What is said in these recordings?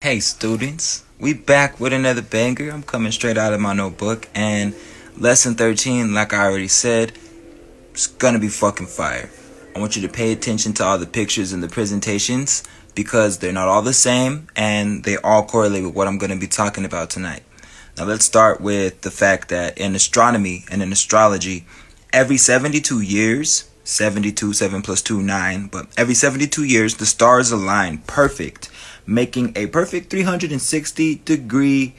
Hey students, we back with another banger. I'm coming straight out of my notebook, and lesson 13, like I already said, it's gonna be fucking fire. I want you to pay attention to all the pictures and the presentations because they're not all the same and they all correlate with what I'm gonna be talking about tonight. Now let's start with the fact that in astronomy and in astrology, every 72 years, 72, 7 plus 2, 9, but every 72 years, the stars align perfect, making a perfect 360-degree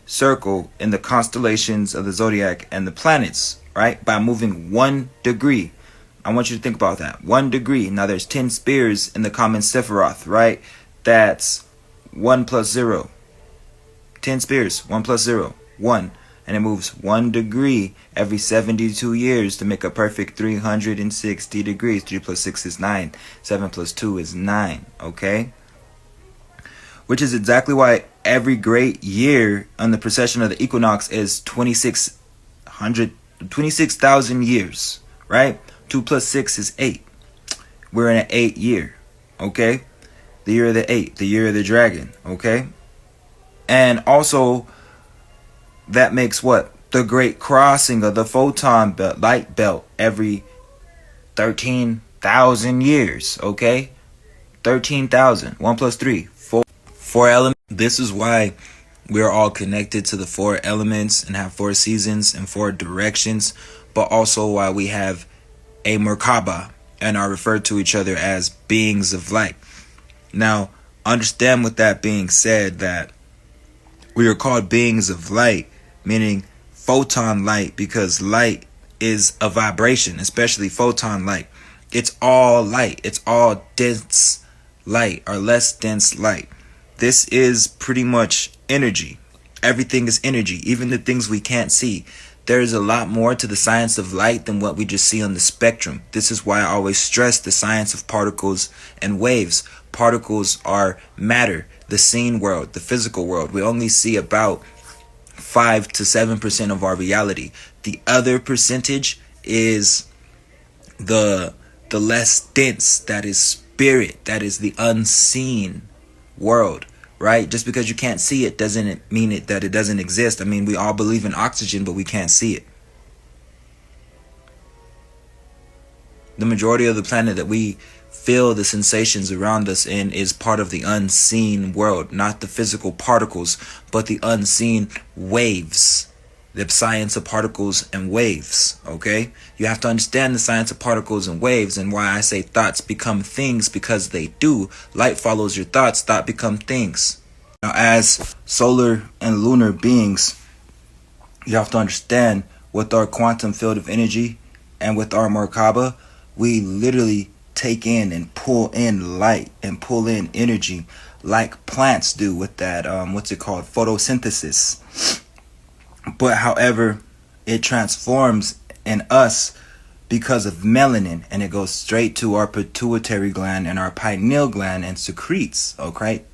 circle in the constellations of the zodiac and the planets, right? By moving 1 degree. I want you to think about that. 1 degree. Now there's 10 spears in the common Sephiroth, right? That's 1 plus 0. 10 spears, 1 plus 0, 1. And it moves 1 degree every 72 years to make a perfect 360 degrees. 3 plus 6 is 9. 7 plus 2 is 9, okay? Which is exactly why every great year on the precession of the equinox is 26,000 years, right? 2 plus 6 is 8. We're in an 8 year, okay? The year of the 8, the year of the dragon, okay? And also, that makes what? The great crossing of the photon belt, light belt every 13,000 years, okay? 13,000. 1 plus 3, 4. 4 elements. This is why we're all connected to the 4 elements and have 4 seasons and 4 directions, but also why we have a Merkaba and are referred to each other as beings of light. Now, understand with that being said that we are called beings of light, meaning photon light, because light is a vibration, especially photon light. It's all light. It's all dense light or less dense light. This is pretty much energy. Everything is energy, even the things we can't see. There is a lot more to the science of light than what we just see on the spectrum. This is why I always stress the science of particles and waves. Particles are matter, the seen world, the physical world. We only see about 5 to 7% of our reality. The other percentage is the less dense, that is spirit, that is the unseen world, right? Just because you can't see it doesn't mean that it doesn't exist. I mean, we all believe in oxygen, but we can't see it. The majority of the planet that we feel the sensations around us in is part of the unseen world, not the physical particles, but the unseen waves. The science of particles and waves, okay? You have to understand the science of particles and waves and why I say thoughts become things, because they do. Light follows your thoughts, thought become things. Now, as solar and lunar beings, you have to understand with our quantum field of energy and with our Merkaba, we literally take in and pull in light and pull in energy like plants do with that, photosynthesis. But however, it transforms in us because of melanin, and it goes straight to our pituitary gland and our pineal gland and secretes, okay?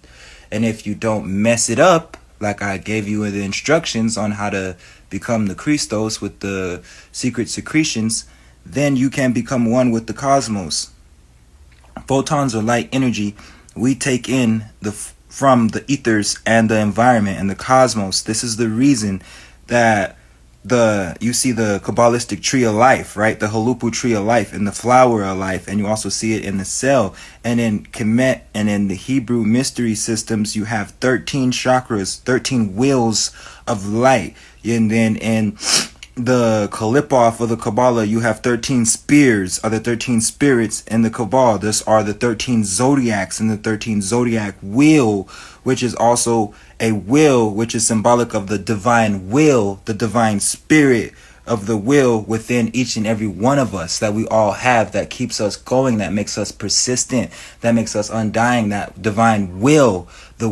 And if you don't mess it up, like I gave you in the instructions on how to become the Christos with the secret secretions, then you can become one with the cosmos. Photons are light energy we take in from the ethers and the environment and the cosmos. This is the reason that you see the Kabbalistic tree of life, right? The Halupu tree of life and the flower of life, and you also see it in the cell. And in Kemet and in the Hebrew mystery systems, you have 13 chakras, 13 wheels of light. And then in the Kalipoff of the Kabbalah, you have 13 spears, or the 13 spirits in the Kabbalah. This are the 13 zodiacs and the 13 zodiac wheel, which is also a will, which is symbolic of the divine will, the divine spirit of the will within each and every one of us that we all have, that keeps us going, that makes us persistent, that makes us undying, that divine will, the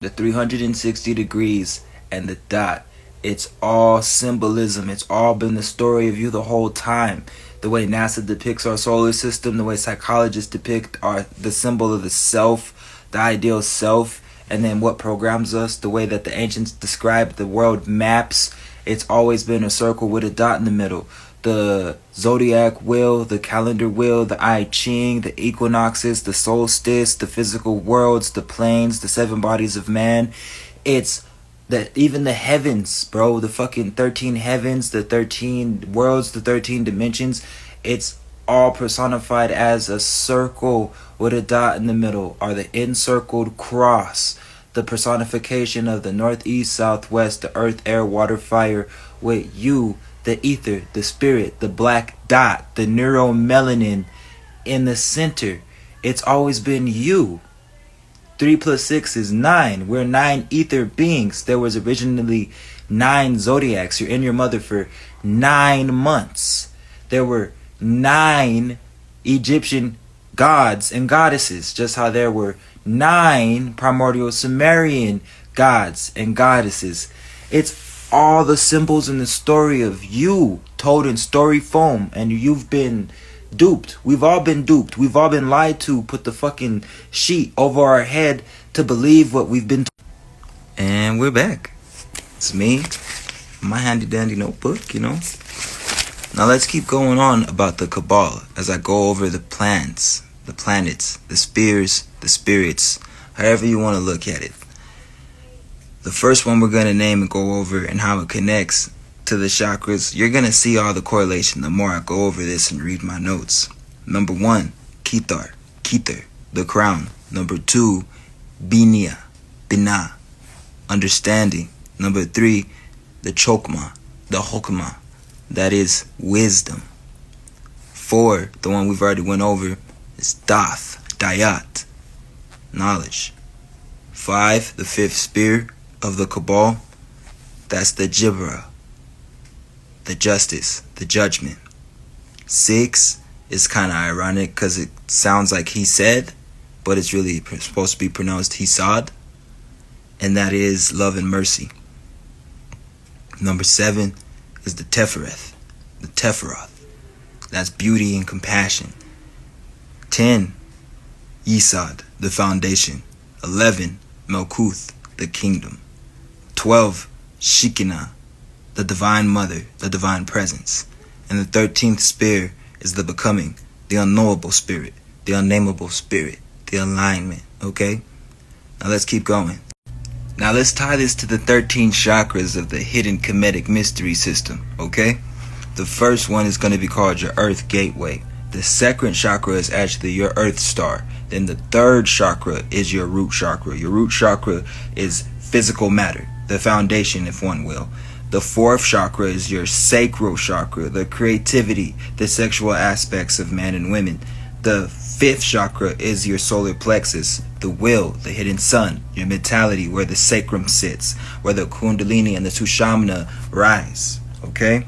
360 degrees and the dot. It's all symbolism. It's all been the story of you the whole time. The way NASA depicts our solar system, the way psychologists depict the symbol of the self, the ideal self, and then what programs us, the way that the ancients described the world maps. It's always been a circle with a dot in the middle. the zodiac wheel, the calendar wheel, the I Ching, the equinoxes, the solstice, the physical worlds, the planes, the 7 bodies of man. It's even the heavens, bro, the fucking 13 heavens, the 13 worlds, the 13 dimensions. It's all personified as a circle with a dot in the middle, or the encircled cross, the personification of the north, east, southwest, the earth, air, water, fire, with you, the ether, the spirit, the black dot, the neuromelanin in the center. It's always been you. 3 plus 6 is 9. We're 9 ether beings. There was originally 9 zodiacs. You're in your mother for 9 months. There were 9 Egyptian gods and goddesses, just how there were 9 primordial Sumerian gods and goddesses. It's all the symbols in the story of you told in story form, and you've been duped. We've all been duped. We've all been lied to, put the fucking sheet over our head to believe what we've been told. And we're back. It's me, my handy dandy notebook, you know. Now let's keep going on about the Kabbalah as I go over the plans, the planets, the spheres, the spirits, however you want to look at it. The first one we're going to name and go over and how it connects to the chakras. You're going to see all the correlation the more I go over this and read my notes. Number 1, Kether, the crown. Number 2, Binah, understanding. Number 3, the Chokmah, the Hokmah, that is wisdom. 4, the one we've already went over, is Dayat, knowledge. 5, the 5th spear of the Kabbalah, that's the Jibra, the justice, the judgment. 6 is kind of ironic because it sounds like he said, but it's really supposed to be pronounced Hisad, and that is love and mercy. Number 7 is the Tefereth, that's beauty and compassion. 10, Yesod, the foundation. 11, Melkuth, the kingdom. 12, Shekinah, the divine mother, the divine presence. And the 13th spear is the becoming, the unknowable spirit, the unnameable spirit, the alignment. Okay? Now let's keep going. Now let's tie this to the 13 chakras of the hidden Kemetic mystery system. Okay? The first one is going to be called your earth gateway. The second chakra is actually your earth star. Then the third chakra is your root chakra. Your root chakra is physical matter, the foundation, if one will. The fourth chakra is your sacral chakra, the creativity, the sexual aspects of men and women. The fifth chakra is your solar plexus, the will, the hidden sun, your mentality, where the sacrum sits, where the kundalini and the sushumna rise. Okay?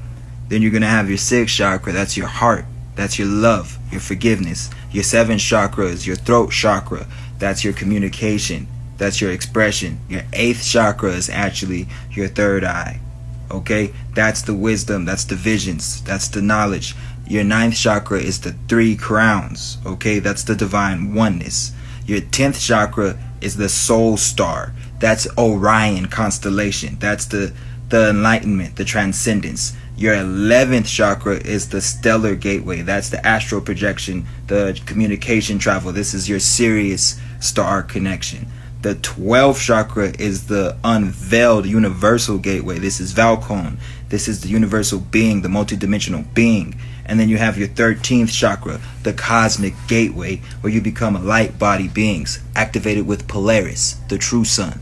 Then you're going to have your sixth chakra, that's your heart, that's your love, your forgiveness. Your seventh chakra is your throat chakra, that's your communication, that's your expression. Your eighth chakra is actually your third eye. Okay? That's the wisdom, that's the visions, that's the knowledge. Your ninth chakra is the 3 crowns. Okay? That's the divine oneness. Your 10th chakra is the soul star. That's Orion constellation. That's the enlightenment, the transcendence. Your 11th chakra is the stellar gateway. That's the astral projection, the communication travel. This is your Sirius star connection. The 12th chakra is the unveiled universal gateway. This is Valcon. This is the universal being, the multidimensional being. And then you have your 13th chakra, the cosmic gateway, where you become light body beings, activated with Polaris, the true sun.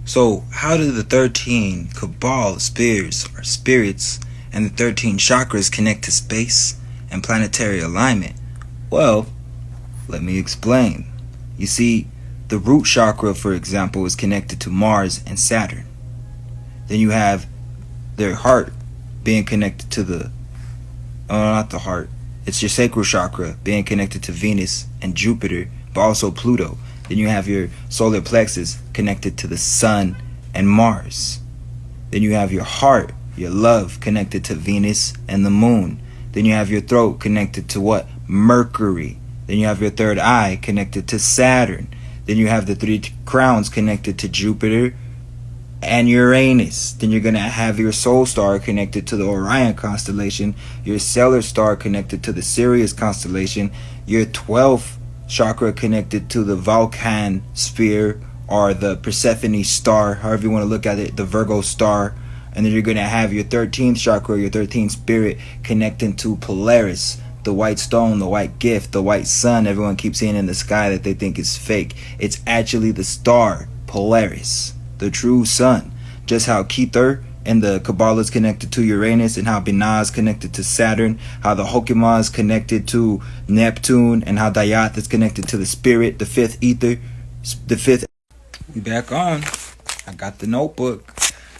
So how do the 13 Kabbalah spheres or spirits and the 13 chakras connect to space and planetary alignment? Well, let me explain. You see, the root chakra, for example, is connected to Mars and Saturn. Then you have their heart being connected to not the heart. It's your sacral chakra being connected to Venus and Jupiter, but also Pluto. Then you have your solar plexus connected to the sun and Mars. Then you have your heart, your love, connected to Venus and the moon. Then you have your throat connected to what? Mercury. Then you have your third eye connected to Saturn. Then you have the 3 crowns connected to Jupiter, and Uranus. Then you're going to have your soul star connected to the Orion constellation, your stellar star connected to the Sirius constellation, your 12th chakra connected to the Vulcan sphere or the Persephone star, however you want to look at it, the Virgo star. And then you're going to have your 13th chakra, your 13th spirit connecting to Polaris, the white stone, the white gift, the white sun everyone keeps seeing in the sky that they think is fake. It's actually the star, Polaris, the true sun. Just how Keter and the Kabbalah is connected to Uranus, and how Binah is connected to Saturn, how the Hokima is connected to Neptune, and how Dayath is connected to the spirit, the fifth ether, the fifth. We back on. I got the notebook.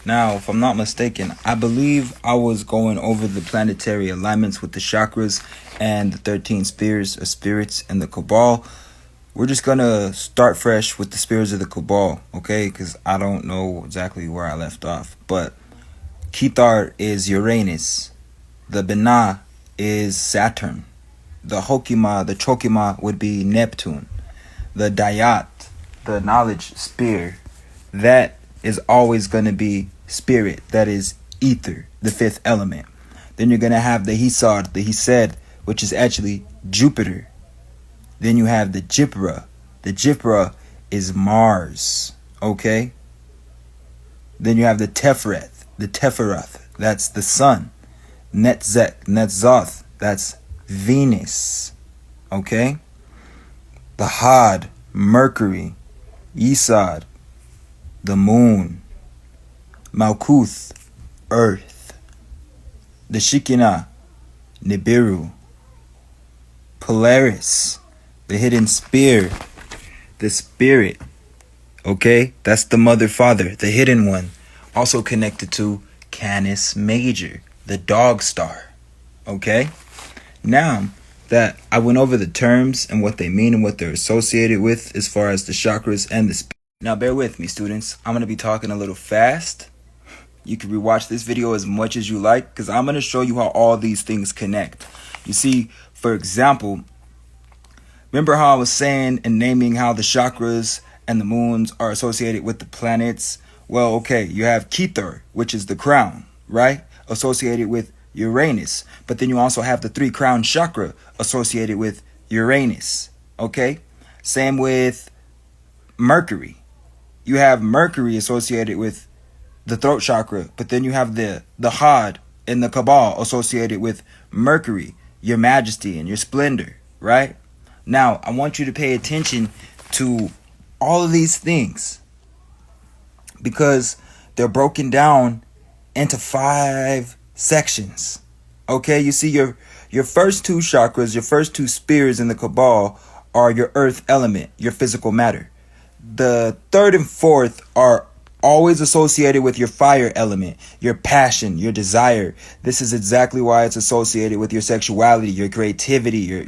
Now, if I'm not mistaken, I believe I was going over the planetary alignments with the chakras and the 13 spheres or spirits and the Cabal. We're just going to start fresh with the spheres of the Cabal, okay? Because I don't know exactly where I left off. But Keter is Uranus. The Binah is Saturn. The Hokima, the Chokima would be Neptune. The Dayat, the knowledge spear, that is always going to be spirit, that is ether, the fifth element. Then you're going to have the Hesed, the Hesed, which is actually Jupiter. Then you have the Jipra. The Jipra is Mars, okay? Then you have the Teferath, that's the sun. Netzoth, that's Venus, okay? The Had, Mercury. Yesod, the moon. Malkuth, earth. The Shekinah, Nibiru. Polaris, the hidden spear, the spirit. Okay, that's the mother father, the hidden one. Also connected to Canis Major, the dog star. Okay, now that I went over the terms and what they mean and what they're associated with as far as the chakras and the spirit. Now bear with me, students. I'm going to be talking a little fast. You can rewatch this video as much as you like, because I'm going to show you how all these things connect. You see, for example, remember how I was saying and naming how the chakras and the moons are associated with the planets? Well, okay, you have Keter, which is the crown, right? Associated with Uranus. But then you also have the 3 crown chakra associated with Uranus, okay? Same with Mercury. You have Mercury associated with the throat chakra, but then you have the Had and the Cabal associated with Mercury, your majesty and your splendor, right? Now, I want you to pay attention to all of these things because they're broken down into 5 sections. Okay, you see your first 2 chakras, your first 2 spheres in the Cabal are your earth element, your physical matter. The 3rd and 4th are always associated with your fire element, your passion, your desire. This is exactly why it's associated with your sexuality, your creativity,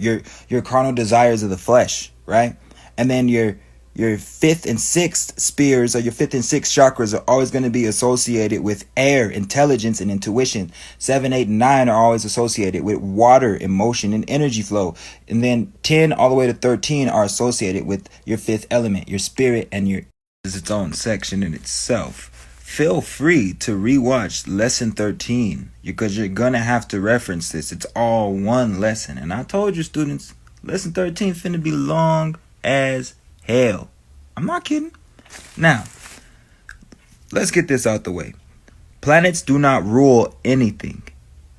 your carnal desires of the flesh, right? And then your 5th and 6th spheres, or your 5th and 6th chakras, are always going to be associated with air, intelligence, and intuition. 7, 8, and 9 are always associated with water, emotion, and energy flow. And then 10 all the way to 13 are associated with your 5th element, your spirit, and your is its own section in itself. Feel free to rewatch lesson 13 because you're going to have to reference this. It's all one lesson. And I told you, students, lesson 13 finna be long as hell. I'm not kidding. Now, let's get this out the way. Planets do not rule anything.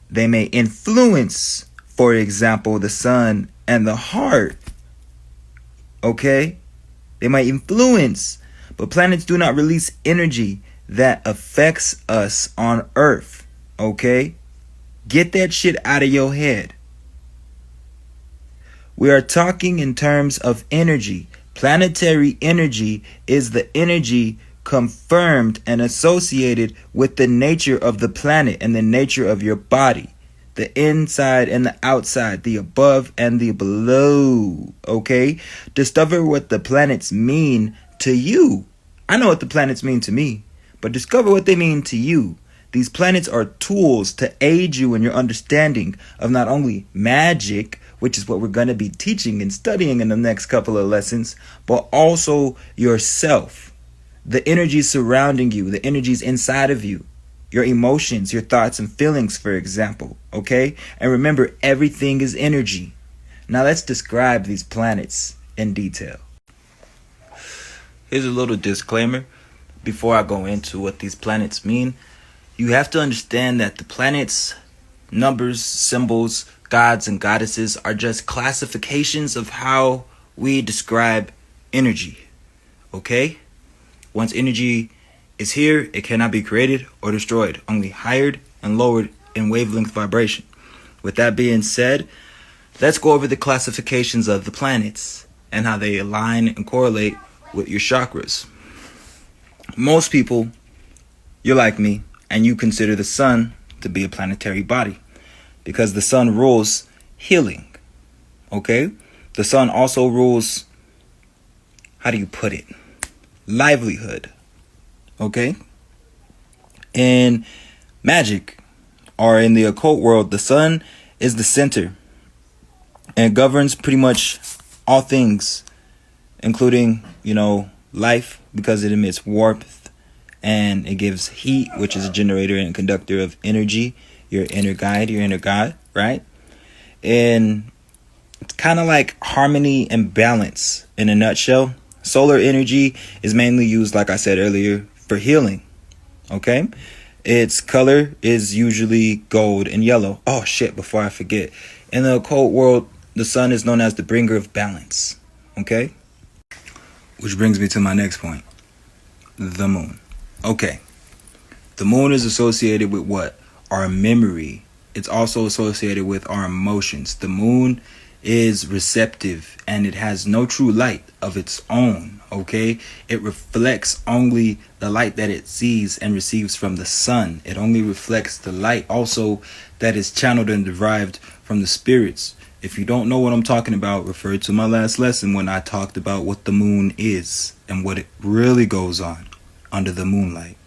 They may influence, for example, the sun and the heart. Okay? They might influence, but planets do not release energy that affects us on Earth. Okay? Get that shit out of your head. We are talking in terms of energy. Planetary energy is the energy confirmed and associated with the nature of the planet and the nature of your body. The inside and the outside, the above and the below. Okay? Discover what the planets mean to you. I know what the planets mean to me, but discover what they mean to you. These planets are tools to aid you in your understanding of not only magic, which is what we're going to be teaching and studying in the next couple of lessons, but also yourself. the energies surrounding you, the energies inside of you, your emotions, your thoughts and feelings, for example, okay? And remember, everything is energy. Now let's describe these planets in detail. Here's a little disclaimer before I go into what these planets mean. You have to understand that the planets, numbers, symbols, gods and goddesses are just classifications of how we describe energy, okay? Once energy is here, it cannot be created or destroyed, only higher and lowered in wavelength vibration. With that being said, let's go over the classifications of the planets and how they align and correlate with your chakras. Most people, you're like me, and you consider the sun to be a planetary body because the sun rules healing, okay? The sun also rules, how do you put it? Livelihood, okay? In magic or in the occult world, the sun is the center and governs pretty much all things, including, life, because it emits warmth and it gives heat, which is a generator and conductor of energy, your inner guide, your inner God, right? And it's kind of like harmony and balance in a nutshell. Solar energy is mainly used, like I said earlier, for healing, okay? Its color is usually gold and yellow. Oh shit, before I forget. In the occult world, the sun is known as the bringer of balance, okay? Which brings me to my next point. The moon. Okay. The moon is associated with what? Our memory. It's also associated with our emotions. The moon is receptive and it has no true light of its own, okay? It reflects only the light that it sees and receives from the sun. It only reflects the light also that is channeled and derived from the spirits. If you don't know what I'm talking about, refer to my last lesson when I talked about what the moon is and what it really goes on under the moonlight.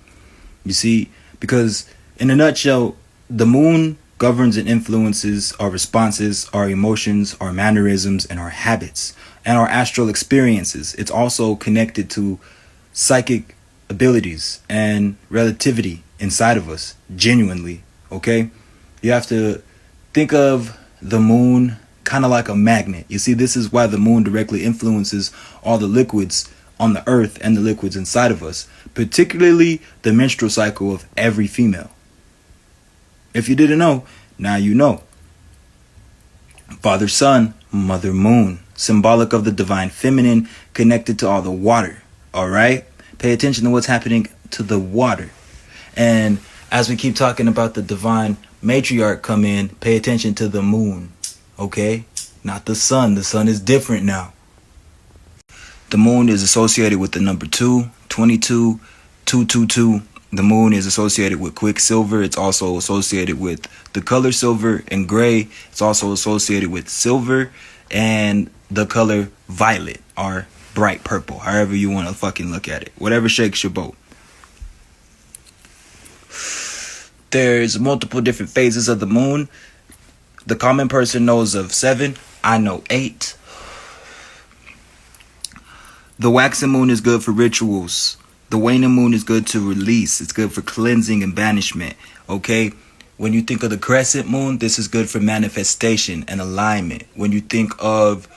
You see, because in a nutshell, the moon governs and influences our responses, our emotions, our mannerisms, and our habits, and our astral experiences. It's also connected to psychic abilities and relativity inside of us, genuinely, okay? You have to think of the moon kind of like a magnet. You see, this is why the moon directly influences all the liquids on the earth and the liquids inside of us, particularly the menstrual cycle of every female. If you didn't know, now you know. Father Sun, Mother Moon, symbolic of the divine feminine connected to all the water, all right? Pay attention to what's happening to the water. And as we keep talking about the divine matriarch come in, pay attention to the moon, okay? Not the sun. The sun is different now. The moon is associated with the number 2, 22, 222. The moon is associated with quicksilver. It's also associated with the color silver and gray. It's also associated with silver and the color violet or bright purple, however you want to fucking look at it. Whatever shakes your boat. There's multiple different phases of the moon. The common person knows of 7. I know 8. The waxing moon is good for rituals. The waning moon is good to release. It's good for cleansing and banishment. Okay? When you think of the crescent moon, this is good for manifestation and alignment. When you think of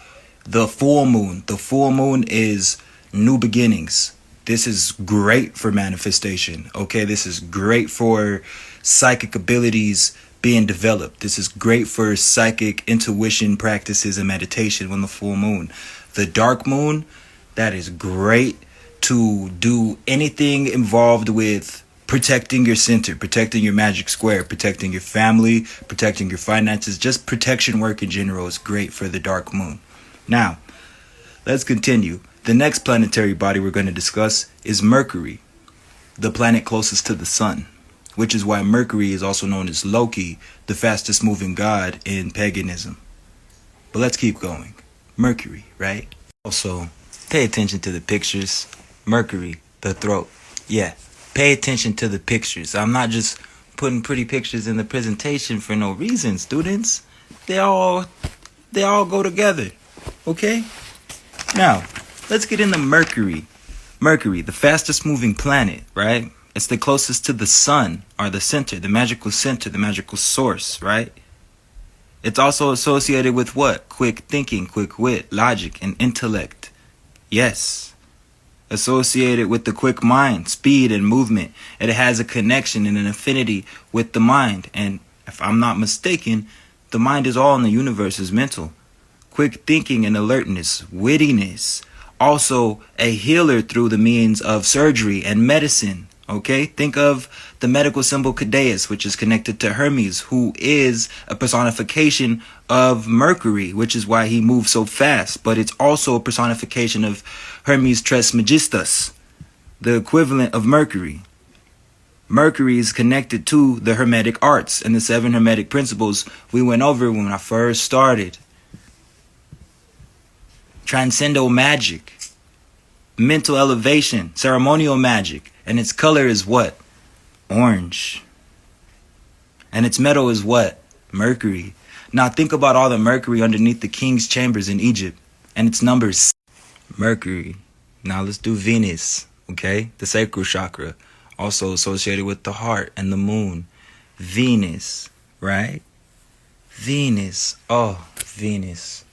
the full moon is new beginnings. This is great for manifestation. Okay? This is great for psychic abilities being developed. This is great for psychic intuition practices and meditation when the full moon. The dark moon, that is great to do anything involved with protecting your center, protecting your magic square, protecting your family, protecting your finances. Just protection work in general is great for the dark moon. Now, let's continue. The next planetary body we're going to discuss is Mercury, the planet closest to the sun, which is why Mercury is also known as Loki, the fastest moving god in paganism. But let's keep going. Mercury, right? Also, pay attention to the pictures. Mercury, the throat. Yeah, pay attention to the pictures. I'm not just putting pretty pictures in the presentation for no reason, students. They all go together. Okay? Now, let's get into Mercury. Mercury, the fastest moving planet, right? It's the closest to the sun, or the center, the magical source, right? It's also associated with what? Quick thinking, quick wit, logic, and intellect. Yes. Associated with the quick mind, speed, and movement. It has a connection and an affinity with the mind. And if I'm not mistaken, the mind is all in the universe is mental. Quick thinking and alertness, wittiness. Also a healer through the means of surgery and medicine. Okay, think of the medical symbol Cadeus, which is connected to Hermes, who is a personification of Mercury, which is why he moves so fast. But it's also a personification of Hermes Trismegistus, the equivalent of Mercury. Mercury is connected to the Hermetic arts and the 7 Hermetic principles we went over when I first started. Transcendental magic, mental elevation, ceremonial magic. And its color is what? Orange. And its metal is what? Mercury. Now think about all the mercury underneath the king's chambers in Egypt. And its numbers. Mercury. Now let's do Venus. Okay? The sacral chakra. Also associated with the heart and the moon. Venus. Right? Venus. Oh, Venus.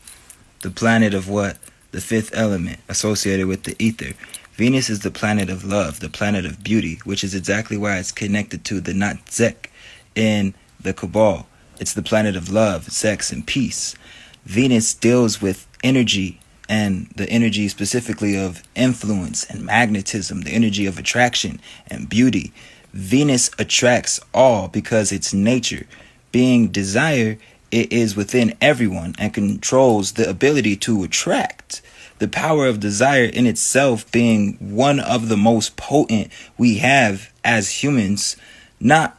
The planet of what? The 5th element. Associated with the ether. Venus is the planet of love, the planet of beauty, which is exactly why it's connected to the Natzek in the Kabbalah. It's the planet of love, sex, and peace. Venus deals with energy, and the energy specifically of influence and magnetism, the energy of attraction and beauty. Venus attracts all because it's nature. Being desire, it is within everyone and controls the ability to attract. The power of desire in itself being one of the most potent we have as humans. Not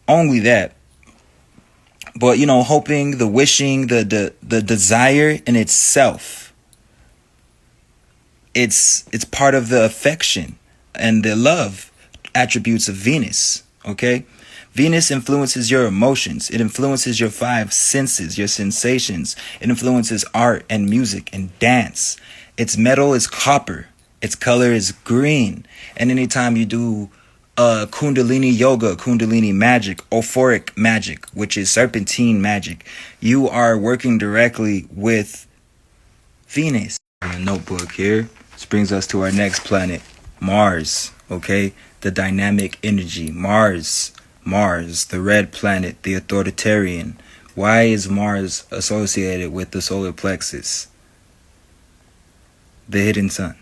only that, but hoping, the wishing, the desire in itself. It's part of the affection and the love attributes of Venus. Okay? Venus influences your emotions. It influences your 5 senses, your sensations. It influences art and music and dance. Its metal is copper. Its color is green. And anytime you do Kundalini yoga, Kundalini magic, euphoric magic, which is serpentine magic, you are working directly with Venus. A notebook here. This brings us to our next planet, Mars. Okay? The dynamic energy. Mars, the red planet, the authoritarian. Why is Mars associated with the solar plexus? The hidden sun.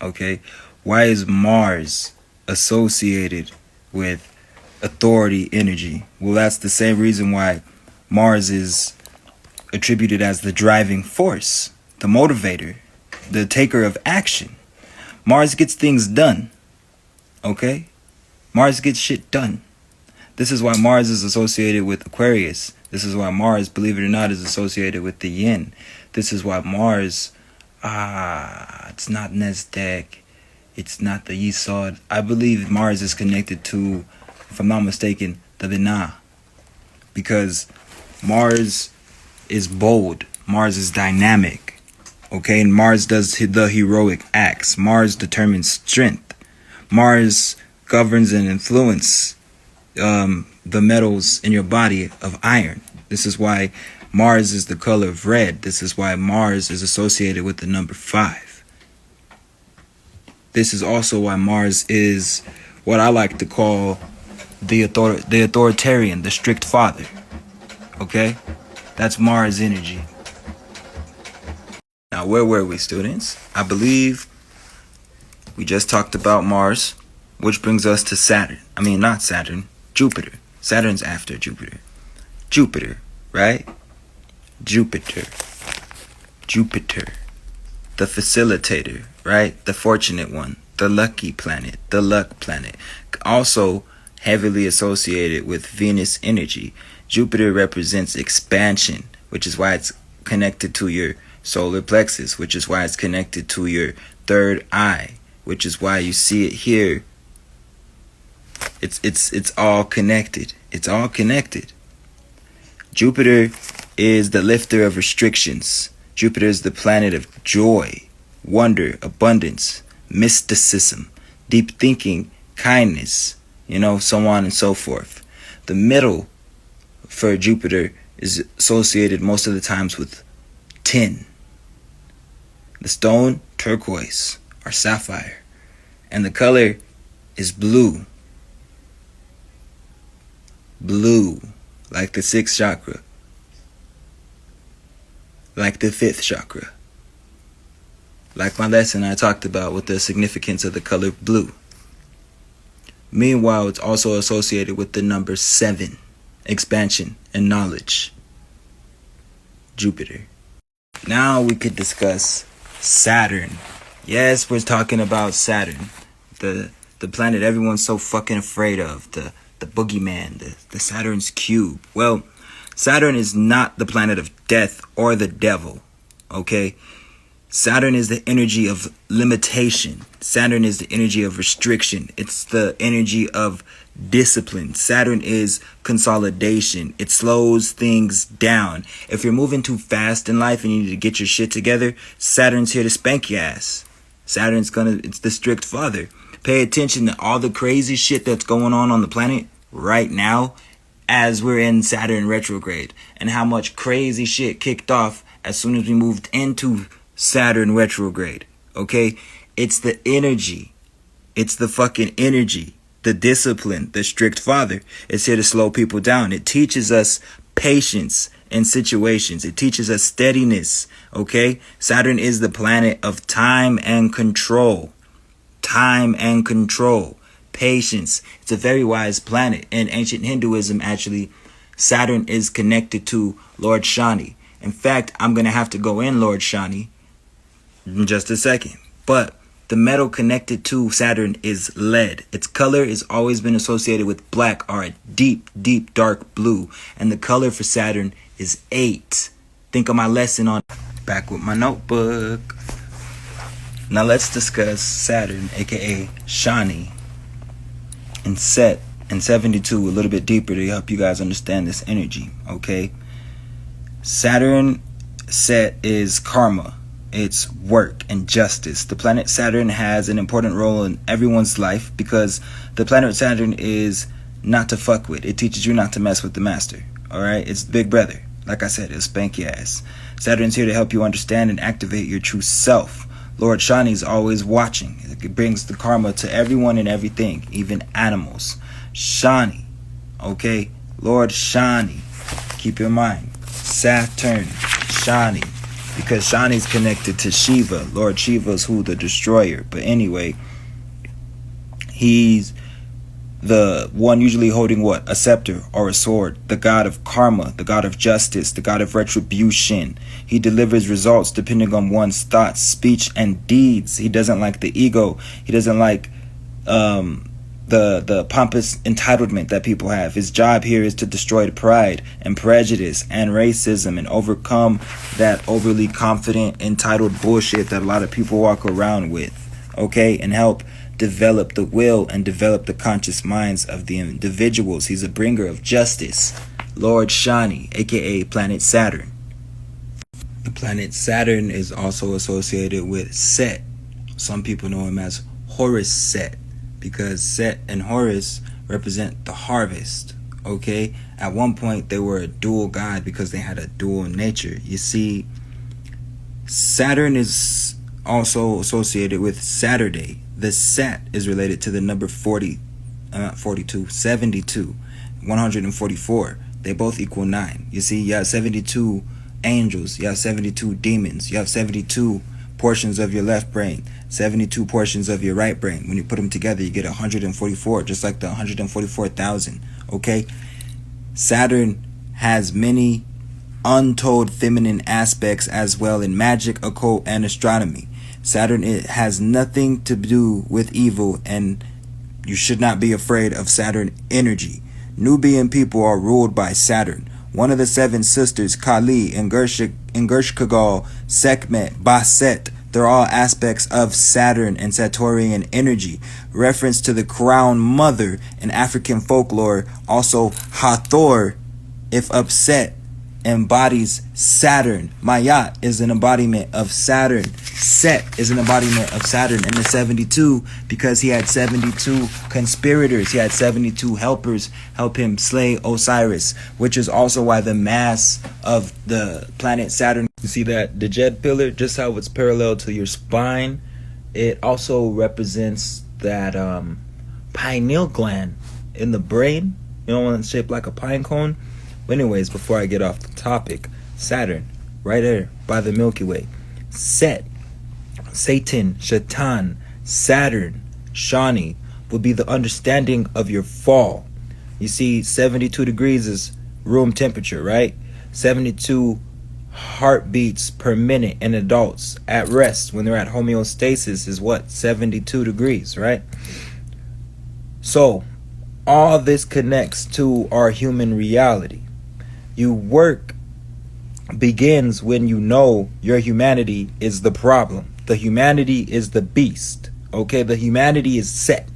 Okay? Why is Mars associated with authority energy? Well, that's the same reason why Mars is attributed as the driving force, the motivator, the taker of action. Mars gets things done. Okay? Mars gets shit done. This is why Mars is associated with Aquarius. This is why Mars, believe it or not, is associated with the yin. This is why Mars, it's not Nasdaq. It's not the Yesod. I believe Mars is connected to, if I'm not mistaken, the Binah. Because Mars is bold. Mars is dynamic. Okay, and Mars does the heroic acts. Mars determines strength. Mars governs and influences the metals in your body of iron. This is why Mars is the color of red. This is why Mars is associated with the number 5. This is also why Mars is what I like to call the authoritarian, the strict father. Okay? That's Mars energy. Now, where were we, students? I believe we just talked about Mars, which brings us to Saturn. I mean, not Saturn. Jupiter. Saturn's after Jupiter. Jupiter, right? Jupiter. The facilitator, right? The fortunate one. The lucky planet. The luck planet. Also heavily associated with Venus energy. Jupiter represents expansion, which is why it's connected to your solar plexus, which is why it's connected to your 3rd eye, which is why you see it here. It's all connected. It's all connected. Jupiter is the lifter of restrictions. Jupiter is the planet of joy, wonder, abundance, mysticism, deep thinking, kindness, so on and so forth. The middle for Jupiter is associated most of the times with tin. The stone, turquoise or sapphire. And the color is blue. Blue, like the 6th chakra. Like the 5th chakra. Like my lesson I talked about with the significance of the color blue. Meanwhile, it's also associated with the number 7, expansion and knowledge. Jupiter. Now we could discuss Saturn. Yes, we're talking about Saturn. The planet everyone's so fucking afraid of. The boogeyman, the Saturn's cube. Well, Saturn is not the planet of death or the devil. Okay? Saturn is the energy of limitation. Saturn is the energy of restriction. It's the energy of discipline. Saturn is consolidation. It slows things down. If you're moving too fast in life and you need to get your shit together, Saturn's here to spank your ass. It's the strict father. Pay attention to all the crazy shit that's going on the planet right now as we're in Saturn retrograde, and how much crazy shit kicked off as soon as we moved into Saturn retrograde. Okay? It's the energy. It's the fucking energy. The discipline. The strict father. It's here to slow people down. It teaches us patience in situations. It teaches us steadiness. Okay? Saturn is the planet of time and control. Time and control. Patience. It's a very wise planet. In ancient Hinduism, actually, Saturn is connected to Lord Shani. In fact, I'm going to have to go in Lord Shani in just a second. But the metal connected to Saturn is lead. Its color has always been associated with black or a deep, deep dark blue. And the color for Saturn is 8. Think of my lesson on back with my notebook. Now let's discuss Saturn, aka Shani, and Set and 72 a little bit deeper to help you guys understand this energy. Okay? Saturn, Set is karma. It's work and justice. The planet Saturn has an important role in everyone's life because the planet Saturn is not to fuck with. It teaches you not to mess with the master. Alright? It's big brother. Like I said, it'll spank your ass. Saturn's here to help you understand and activate your true self. Lord Shani's always watching. It brings the karma to everyone and everything, even animals. Shani. Okay? Lord Shani. Keep in mind. Saturn. Shani. Because Shani's connected to Shiva. Lord Shiva's who? The destroyer. But anyway, he's the one usually holding what? A scepter or a sword. The god of karma, the god of justice, the god of retribution. He delivers results depending on one's thoughts, speech, and deeds. He doesn't like the ego. He doesn't like the pompous entitlement that people have. His job here is to destroy the pride and prejudice and racism and overcome that overly confident, entitled bullshit that a lot of people walk around with. Okay? And help develop the will and develop the conscious minds of the individuals. He's a bringer of justice. Lord Shani, aka planet Saturn. The planet Saturn is also associated with Set. Some people know him as Horus Set, because Set and Horus represent the harvest. Okay? At one point they were a dual god because they had a dual nature. You see, Saturn is also associated with Saturday. The Sat is related to the number 72, 144. They both equal 9. You see, you have 72 angels, you have 72 demons, you have 72 portions of your left brain, 72 portions of your right brain. When you put them together, you get 144, just like the 144,000. Okay? Saturn has many untold feminine aspects as well in magic, occult, and astronomy. Saturn, it has nothing to do with evil, and you should not be afraid of Saturn energy. Nubian people are ruled by Saturn. One of the 7 sisters, Kali, Ingurshkagal, Sekhmet, Baset, they're all aspects of Saturn and Saturnian energy. Reference to the crown mother in African folklore. Also, Hathor, if upset, embodies Saturn. Ma'at is an embodiment of Saturn. Set is an embodiment of Saturn. And the 72, because he had 72 conspirators, he had 72 helpers help him slay Osiris, which is also why the mass of the planet Saturn, you see that the jet pillar, just how it's parallel to your spine, it also represents that pineal gland in the brain, you know, when it's shaped like a pine cone. But anyways, before I get off the topic, Saturn, right there by the Milky Way. Set, Satan, Shaitan, Saturn, Shani will be the understanding of your fall. You see, 72 degrees is room temperature, right? 72 heartbeats per minute in adults at rest when they're at homeostasis is what? 72 degrees, right? So, all this connects to our human reality. Your work begins when you know your humanity is the problem. The humanity is the beast. Okay, the humanity is Set.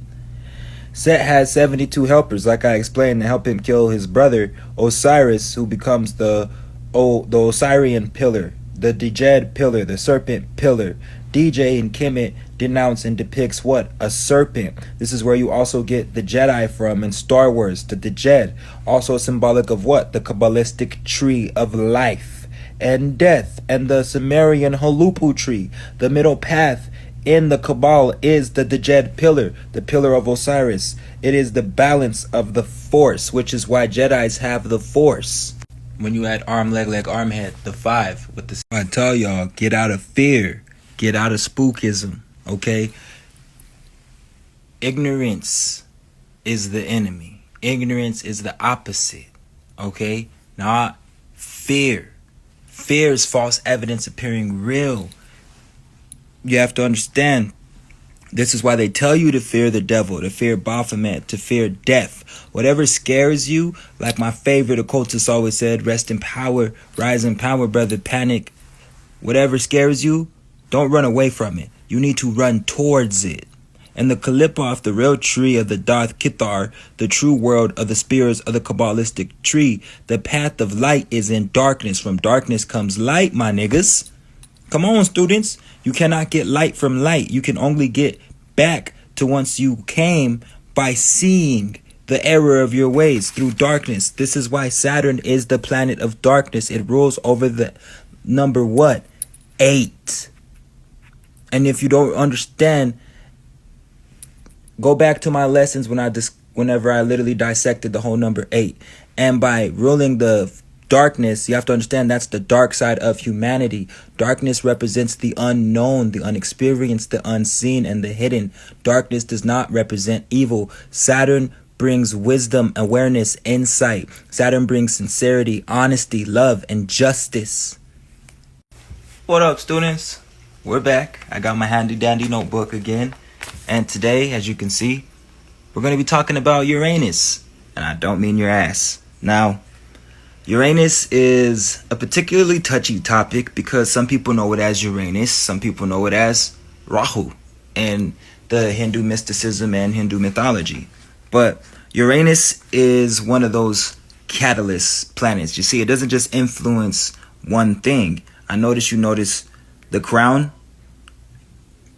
Set has 72 helpers, like I explained, to help him kill his brother Osiris, who becomes the Osirian pillar, the Djed pillar, the serpent pillar. DJ and Kemet denounce and depicts what? A serpent. This is where you also get the Jedi from in Star Wars, the Djed. Also symbolic of what? The Kabbalistic tree of life and death, and the Sumerian Halupu tree. The middle path in the Kabbalah is the Djed pillar, the pillar of Osiris. It is the balance of the Force, which is why Jedis have the Force. When you add arm, leg, arm, head, the 5 with the... I tell y'all, get out of fear. Get out of spookism, okay? Ignorance is the enemy. Ignorance is the opposite, okay? Not fear. Fear is false evidence appearing real. You have to understand, this is why they tell you to fear the devil, to fear Baphomet, to fear death. Whatever scares you, like my favorite occultist always said, rest in power, rise in power, brother, panic. Whatever scares you, don't run away from it. You need to run towards it. And the Kalipoth, the real tree of the Darth Kithar, the true world of the spirits of the Kabbalistic tree, the path of light is in darkness. From darkness comes light, my niggas. Come on, students. You cannot get light from light. You can only get back to once you came by seeing the error of your ways through darkness. This is why Saturn is the planet of darkness. It rules over the number what? 8. And if you don't understand, go back to my lessons whenever I literally dissected the whole number 8. And by ruling the darkness, you have to understand that's the dark side of humanity. Darkness represents the unknown, the unexperienced, the unseen, and the hidden. Darkness does not represent evil. Saturn brings wisdom, awareness, insight. Saturn brings sincerity, honesty, love, and justice. What up, students? We're back. I got my handy dandy notebook again. And today, as you can see, we're going to be talking about Uranus. And I don't mean your ass. Now, Uranus is a particularly touchy topic because some people know it as Uranus. Some people know it as Rahu in the Hindu mysticism and Hindu mythology. But Uranus is one of those catalyst planets. You see, it doesn't just influence one thing. I notice you notice the crown,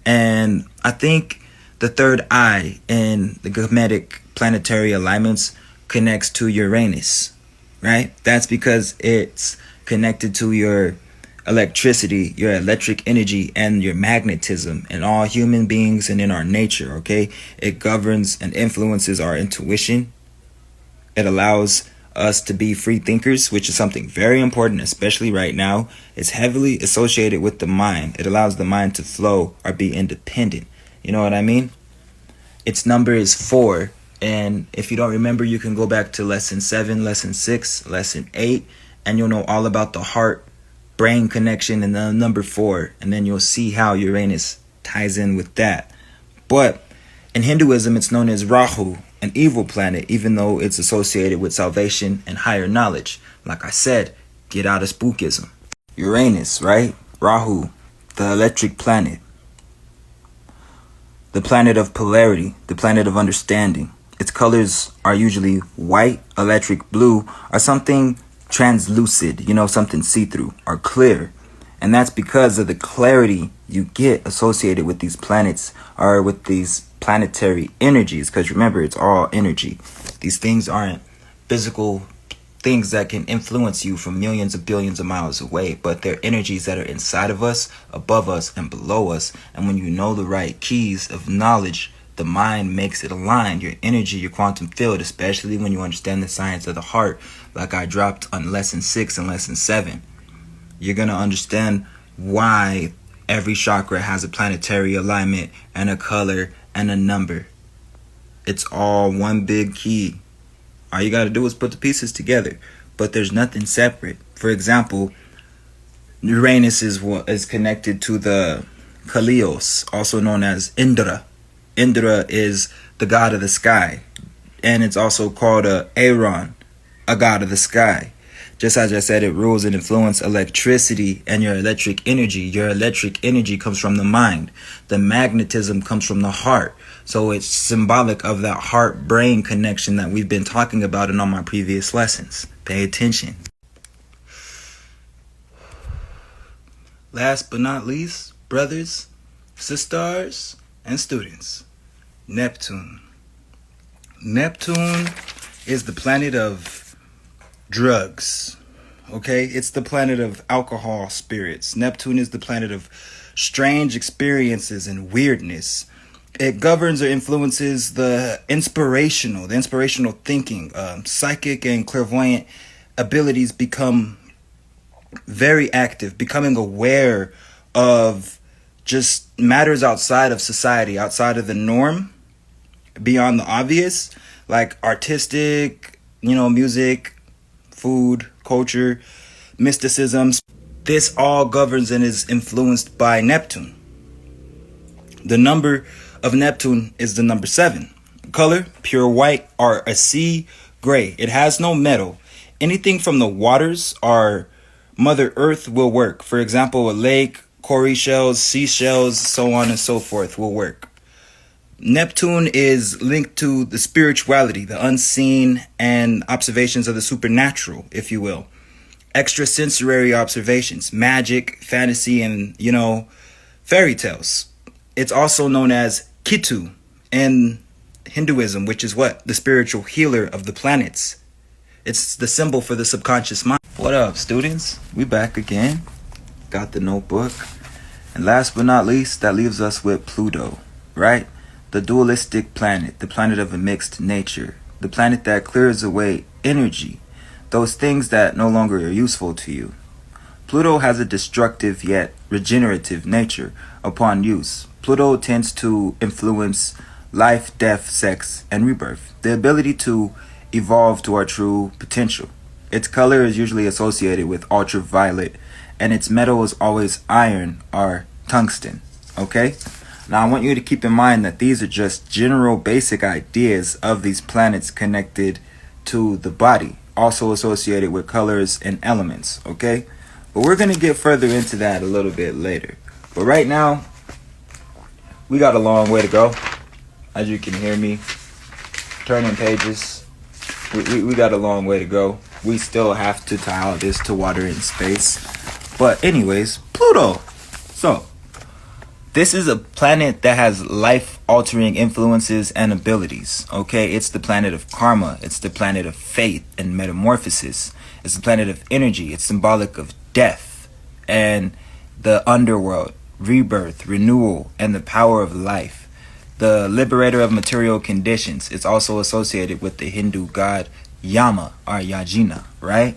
and I think the third eye in the Kemetic planetary alignments connects to Uranus, right? That's because it's connected to your electricity, your electric energy, and your magnetism in all human beings and in our nature, okay? It governs and influences our intuition. It allows us to be free thinkers, which is something very important, especially right now. It's heavily associated with the mind. It allows the mind to flow or be independent. You know what I mean? Its number is 4. And if you don't remember, you can go back to lesson 7, lesson 6, lesson 8, and you'll know all about the heart-brain connection and the number 4. And then you'll see how Uranus ties in with that. But in Hinduism, it's known as Rahu, an evil planet, even though it's associated with salvation and higher knowledge. Like I said, get out of spookism. Uranus, right? Rahu, the electric planet. The planet of polarity, the planet of understanding. Its colors are usually white, electric blue, or something translucid, something see-through or clear. And that's because of the clarity you get associated with these planets or with these planetary energies. Because remember, it's all energy. These things aren't physical things that can influence you from millions of billions of miles away, but they're energies that are inside of us, above us, and below us. And when you know the right keys of knowledge, the mind makes it align. Your energy, your quantum field, especially when you understand the science of the heart, like I dropped on lesson 6 and lesson 7. You're going to understand why every chakra has a planetary alignment and a color and a number. It's all one big key. All you got to do is put the pieces together, but there's nothing separate. For example, Uranus is connected to the Kalios, also known as Indra. Indra is the god of the sky, and it's also called Aaron, a god of the sky. Just as I said, it rules and influences electricity and your electric energy. Your electric energy comes from the mind. The magnetism comes from the heart. So it's symbolic of that heart-brain connection that we've been talking about in all my previous lessons. Pay attention. Last but not least, brothers, sisters, and students, Neptune. Neptune is the planet of drugs. Okay, it's the planet of alcohol spirits. Neptune is the planet of strange experiences and weirdness. It governs or influences the inspirational thinking. Psychic and clairvoyant abilities become very active, becoming aware of just matters outside of society, outside of the norm, beyond the obvious, like artistic, music, food, culture, mysticism. This all governs and is influenced by Neptune. The number of Neptune is the number 7. Color, pure white or a sea gray. It has no metal. Anything from the waters or Mother Earth will work. For example, a lake, cory shells, seashells, so on and so forth will work. Neptune is linked to the spirituality, the unseen, and observations of the supernatural, if you will. Extrasensory observations, magic, fantasy, and, fairy tales. It's also known as Ketu in Hinduism, which is what? The spiritual healer of the planets. It's the symbol for the subconscious mind. What up, students? We back again. Got the notebook. And last but not least, that leaves us with Pluto, right? The dualistic planet, the planet of a mixed nature, the planet that clears away energy, those things that no longer are useful to you. Pluto has a destructive yet regenerative nature upon use. Pluto tends to influence life, death, sex, and rebirth, the ability to evolve to our true potential. Its color is usually associated with ultraviolet, and its metal is always iron or tungsten, okay? Now, I want you to keep in mind that these are just general basic ideas of these planets connected to the body, also associated with colors and elements, okay? But we're going to get further into that a little bit later. But right now, we got a long way to go. As you can hear me turning pages, we got a long way to go. We still have to tie all this to water and space. But anyways, Pluto. So, this is a planet that has life-altering influences and abilities, okay? It's the planet of karma. It's the planet of faith and metamorphosis. It's the planet of energy. It's symbolic of death and the underworld, rebirth, renewal, and the power of life. The liberator of material conditions. It's also associated with the Hindu god Yama or Yajna, right?